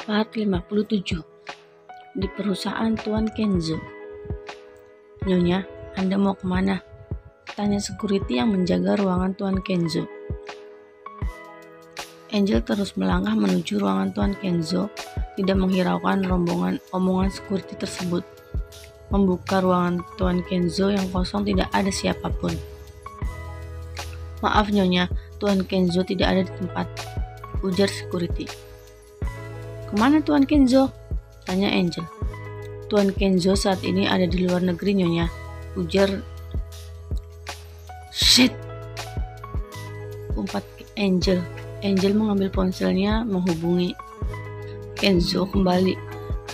Part 57. Di perusahaan Tuan Kenzo. Nyonya, Anda mau kemana? Tanya security yang menjaga ruangan Tuan Kenzo. Angel terus melangkah menuju ruangan Tuan Kenzo, tidak menghiraukan rombongan omongan security tersebut. Membuka ruangan Tuan Kenzo yang kosong, tidak ada siapapun. Maaf Nyonya, Tuan Kenzo tidak ada di tempat, ujar security. Kemana Tuan Kenzo? Tanya Angel. Tuan Kenzo saat ini ada di luar negeri Nyonya, ujar. Shit! Umpat Angel. Angel mengambil ponselnya menghubungi Kenzo kembali.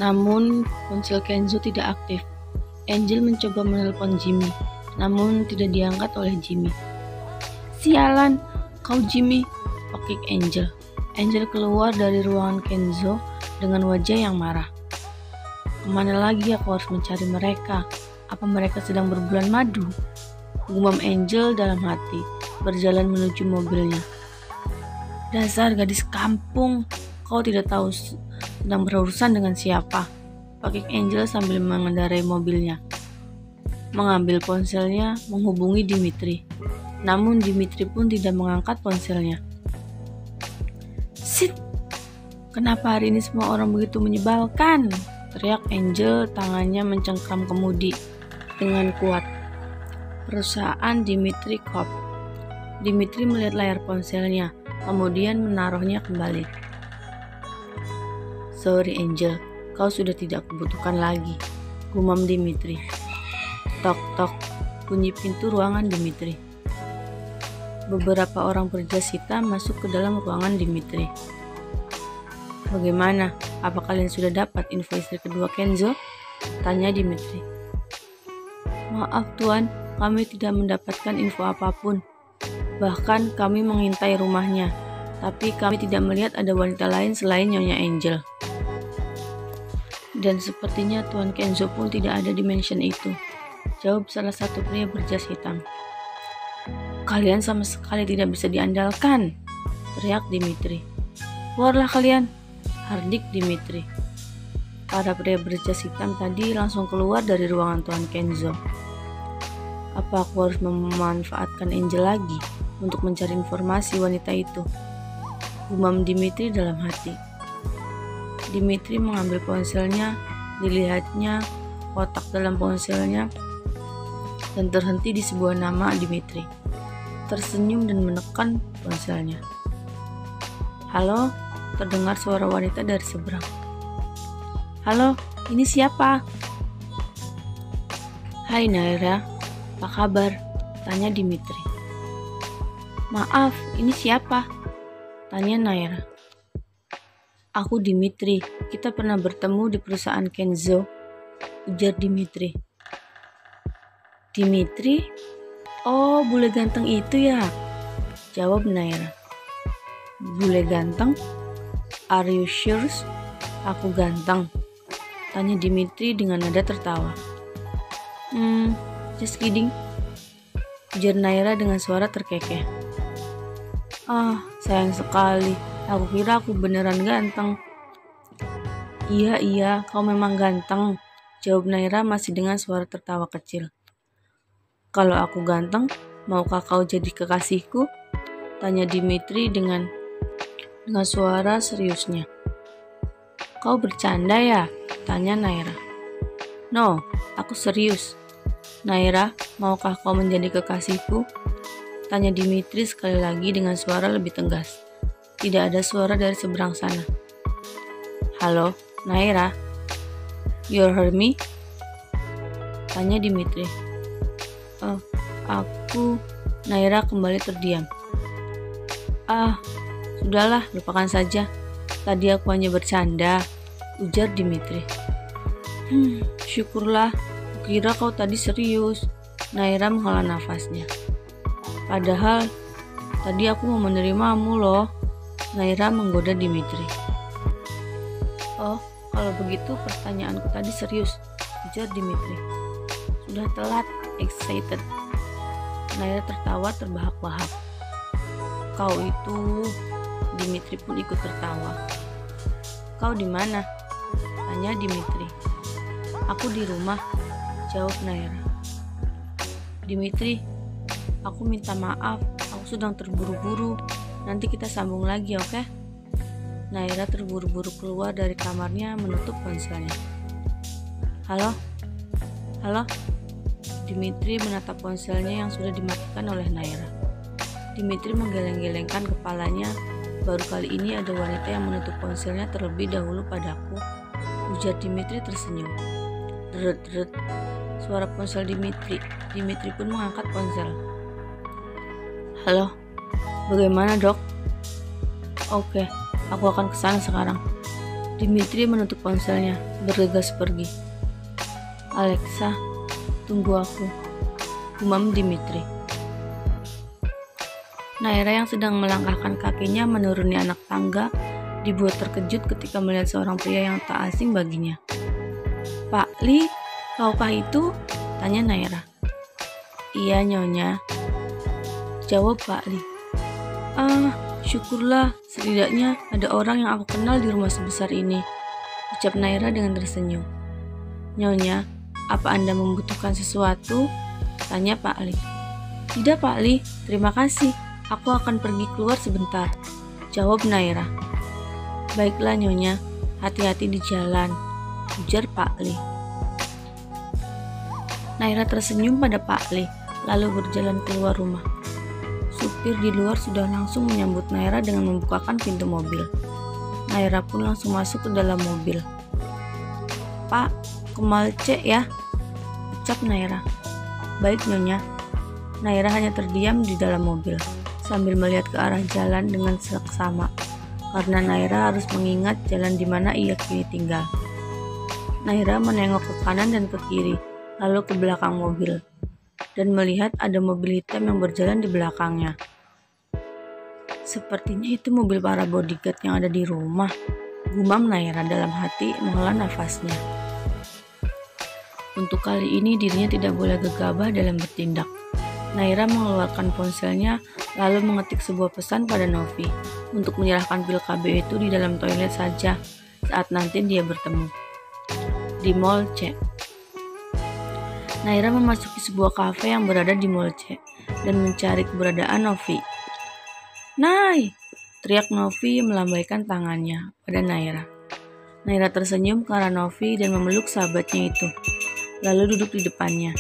Namun ponsel Kenzo tidak aktif. Angel mencoba menelpon Jimmy, namun tidak diangkat oleh Jimmy. Sialan, kau Jimmy, pakik Angel. Angel keluar dari ruangan Kenzo dengan wajah yang marah. Kemana lagi aku harus mencari mereka? Apa mereka sedang berbulan madu? Gumam Angel dalam hati, berjalan menuju mobilnya. Dasar gadis kampung, kau tidak tahu sedang berurusan dengan siapa? Pakik Angel sambil mengendarai mobilnya. Mengambil ponselnya, menghubungi Dimitri. Namun Dimitri pun tidak mengangkat ponselnya. Sit! Kenapa hari ini semua orang begitu menyebalkan? Teriak Angel, tangannya mencengkram kemudi dengan kuat. Perusahaan Dimitri Corp. Dimitri melihat layar ponselnya, kemudian menaruhnya kembali. Sorry Angel, kau sudah tidak kubutuhkan lagi, gumam Dimitri. Tok tok, bunyi pintu ruangan Dimitri. Beberapa orang berjas hitam masuk ke dalam ruangan Dimitri. Bagaimana? Apa kalian sudah dapat info istri kedua Kenzo? Tanya Dimitri. Maaf Tuan, kami tidak mendapatkan info apapun. Bahkan kami mengintai rumahnya, tapi kami tidak melihat ada wanita lain selain Nyonya Angel. Dan sepertinya Tuan Kenzo pun tidak ada di mansion itu, jawab salah satu pria berjas hitam. Kalian sama sekali tidak bisa diandalkan, teriak Dimitri. Keluarlah kalian, hardik Dimitri. Para pria berjas hitam tadi langsung keluar dari ruangan Tuan Kenzo. Apa aku harus memanfaatkan Angel lagi untuk mencari informasi wanita itu? Gumam Dimitri dalam hati. Dimitri mengambil ponselnya, dilihatnya kotak dalam ponselnya, dan terhenti di sebuah nama Dimitri. Tersenyum dan menekan ponselnya. Halo, terdengar suara wanita dari seberang. Halo, ini siapa? Hai Naira, apa kabar? Tanya Dimitri. Maaf, ini siapa? Tanya Naira. Aku Dimitri, kita pernah bertemu di perusahaan Kenzo, ujar Dimitri. Dimitri? Oh, bule ganteng itu ya? Jawab Naira. Bule ganteng? Are you sure? Aku ganteng? Tanya Dimitri dengan nada tertawa. Just kidding, ujar Naira dengan suara terkekeh. Ah, sayang sekali. Aku kira aku beneran ganteng. Iya, kau memang ganteng, jawab Naira masih dengan suara tertawa kecil. Kalau aku ganteng, maukah kau jadi kekasihku? Tanya Dimitri dengan suara seriusnya. Kau bercanda ya? Tanya Naira. No, aku serius. Naira, maukah kau menjadi kekasihku? Tanya Dimitri sekali lagi dengan suara lebih tegas. Tidak ada suara dari seberang sana. Halo, Naira. You heard me? Tanya Dimitri. Aku... Naira kembali terdiam. Sudahlah, lupakan saja. Tadi aku hanya bercanda, ujar Dimitri. Syukurlah, kukira kau tadi serius. Naira menghela nafasnya. Padahal, tadi aku mau menerimamu loh. Naira menggoda Dimitri. Oh, kalau begitu pertanyaanku tadi serius, ujar Dimitri. Sudah telat, excited. Naira tertawa terbahak-bahak. Kau itu... Dimitri pun ikut tertawa. Kau di mana? Tanya Dimitri. Aku di rumah, jawab Naira. Dimitri, aku minta maaf, aku sedang terburu-buru. Nanti kita sambung lagi, oke? Naira terburu-buru keluar dari kamarnya menutup ponselnya. Halo? Halo? Dimitri menatap ponselnya yang sudah dimatikan oleh Naira. Dimitri menggeleng-gelengkan kepalanya. Baru kali ini ada wanita yang menutup ponselnya terlebih dahulu padaku. Ujar Dimitri tersenyum. Deret-deret. Suara ponsel Dimitri. Dimitri pun mengangkat ponsel. Halo, bagaimana dok? Oke, aku akan kesana sekarang. Dimitri menutup ponselnya, bergegas pergi. Alexa, tunggu aku, gumam Dimitri. Naira yang sedang melangkahkan kakinya menuruni anak tangga dibuat terkejut ketika melihat seorang pria yang tak asing baginya. Pak Li, kaukah itu? Tanya Naira. Iya nyonya, jawab Pak Li. Syukurlah, setidaknya ada orang yang aku kenal di rumah sebesar ini, ucap Naira dengan tersenyum. Nyonya, apa Anda membutuhkan sesuatu? Tanya Pak Li. Tidak Pak Li, terima kasih. Aku akan pergi keluar sebentar, jawab Naira. Baiklah Nyonya, hati-hati di jalan, ujar Pak Li. Naira tersenyum pada Pak Li, lalu berjalan keluar rumah. Supir di luar sudah langsung menyambut Naira dengan membukakan pintu mobil. Naira pun langsung masuk ke dalam mobil. Pak, ke Mall C ya, ucap Naira. Baik Nyonya. Naira hanya terdiam di dalam mobil sambil melihat ke arah jalan dengan seksama karena Naira harus mengingat jalan di mana ia kini tinggal. Naira menengok ke kanan dan ke kiri, lalu ke belakang mobil dan melihat ada mobil hitam yang berjalan di belakangnya. Sepertinya itu mobil para bodyguard yang ada di rumah, gumam Naira dalam hati menghela nafasnya. Untuk kali ini dirinya tidak boleh gegabah dalam bertindak. Naira mengeluarkan ponselnya lalu mengetik sebuah pesan pada Novi untuk menyerahkan pil KB itu di dalam toilet saja saat nanti dia bertemu. Di Mall C. Naira memasuki sebuah kafe yang berada di Mall C dan mencari keberadaan Novi. Nai! Teriak Novi melambaikan tangannya pada Naira. Naira tersenyum ke arah Novi dan memeluk sahabatnya itu, lalu duduk di depannya.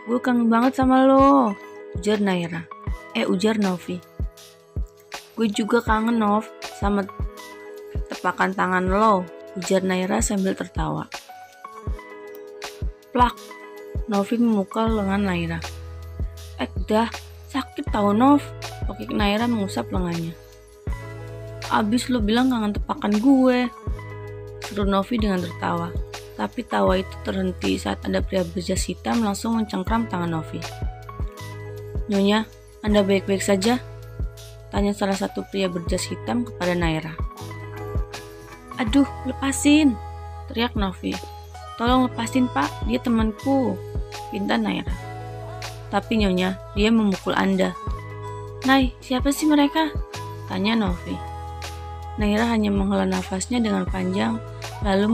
Gue kangen banget sama lo, ujar Naira. Ujar Novi. Gue juga kangen Nov sama tepakan tangan lo, ujar Naira sambil tertawa. Plak, Novi memukul lengan Naira. Dah, sakit tau Nov, Oke Naira mengusap lengannya. Abis lo bilang kangen tepakan gue, seru Novi dengan tertawa. Tapi tawa itu terhenti saat ada pria berjas hitam langsung mencengkram tangan Novi. Nyonya, Anda baik-baik saja? Tanya salah satu pria berjas hitam kepada Naira. Aduh, lepasin, teriak Novi. Tolong lepasin pak, dia temanku, pinta Naira. Tapi Nyonya, dia memukul Anda. Nai, siapa sih mereka? Tanya Novi. Naira hanya menghela nafasnya dengan panjang, lalu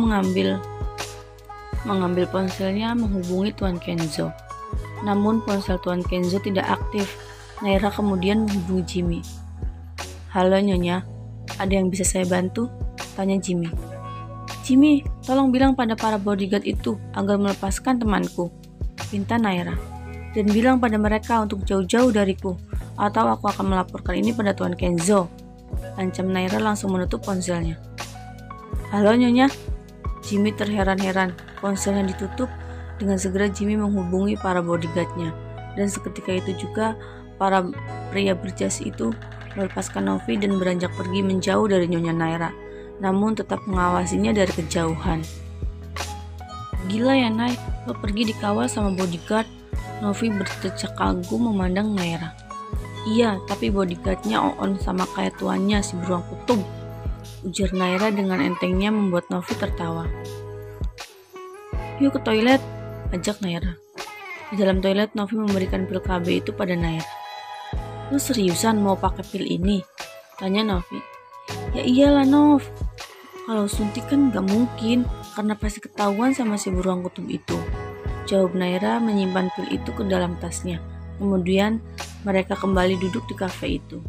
mengambil ponselnya menghubungi Tuan Kenzo. Namun ponsel Tuan Kenzo tidak aktif. Naira kemudian menghubungi Jimmy. Halo Nyonya, ada yang bisa saya bantu? Tanya Jimmy. Jimmy, tolong bilang pada para bodyguard itu agar melepaskan temanku, pinta Naira. Dan bilang pada mereka untuk jauh-jauh dariku, atau aku akan melaporkan ini pada Tuan Kenzo. Ancam Naira langsung menutup ponselnya. Halo Nyonya. Jimmy terheran-heran. Ponselnya ditutup. Dengan segera Jimmy menghubungi para bodyguardnya. Dan seketika itu juga para pria berjas itu melepaskan Novi dan beranjak pergi menjauh dari Nyonya Naira. Namun tetap mengawasinya dari kejauhan. Gila ya Nay, lo pergi dikawal sama bodyguard. Novi berdecak kagum memandang Naira. Iya, tapi bodyguardnya on sama kayak tuannya si beruang kutub, ujar Naira dengan entengnya membuat Novi tertawa. Yuk ke toilet, ajak Naira. Di dalam toilet Novi memberikan pil KB itu pada Naira. Lu seriusan mau pakai pil ini? Tanya Novi. Ya iyalah Nov, kalau suntik kan gak mungkin karena pasti ketahuan sama si beruang kutub itu. Jawab Naira menyimpan pil itu ke dalam tasnya. Kemudian mereka kembali duduk di kafe itu.